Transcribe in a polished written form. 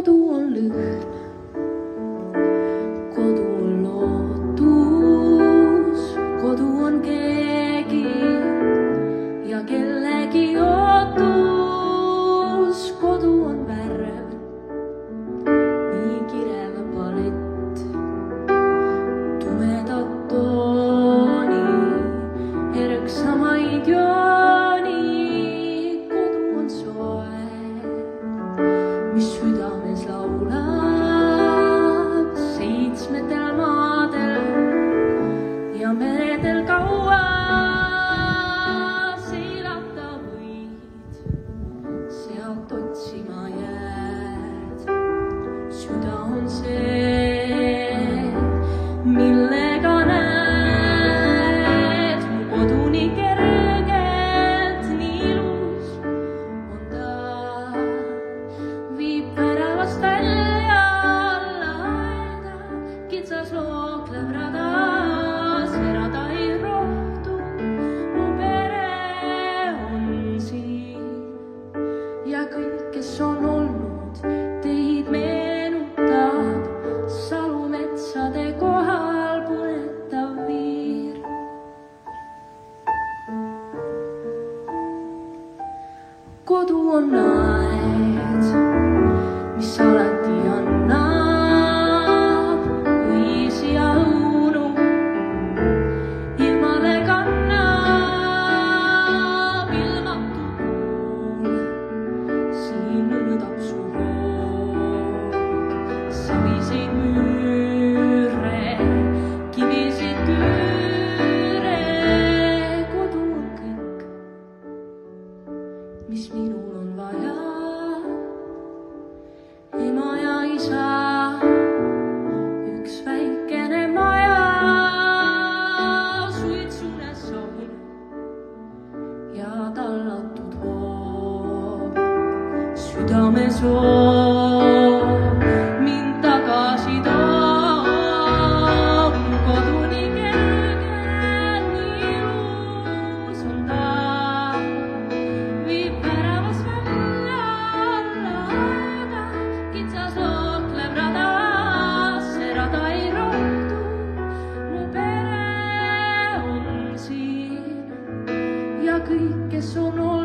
Kodu on lõhn, kodu on lootus, kodu on keegi ja kellegi ootus. Kodu on värv, nii kirev palett, tumedat tooni, erksamaid jooni. Kodu on soe, mis südames laulab seitsmetel maadel ja meredel kaua seilata võid, sealt otsima jääd. Süda on see, millega näed mu kodu nii kergelt, nii ilus on ta. Viib väravast välja laeda, kitsas looklev rada, see rada ei rohtu, mu pere on siin. Ja kõik, kes on olnud, teid meenutab salumetsade kohal punetav viir. Kodu on aed, mis alati annab õisi ja õunu, ilmale kannab ilmatu kuul. Siin nõõdab su roog saviseid müüre, kivisid küüre. Kodu on kõik, mis minul on vaja. Ema ja isa, üks väikene maja, suitsune saun ja tallatud hoob. Südames hoog mind tagasi toob. Kodu nii kerge, nii ilus on ta. Viib väravast välja laeda, kitsas looklev rada, see rada ei rohtu, mu pere on siin. Ja kõik, kes on olnud,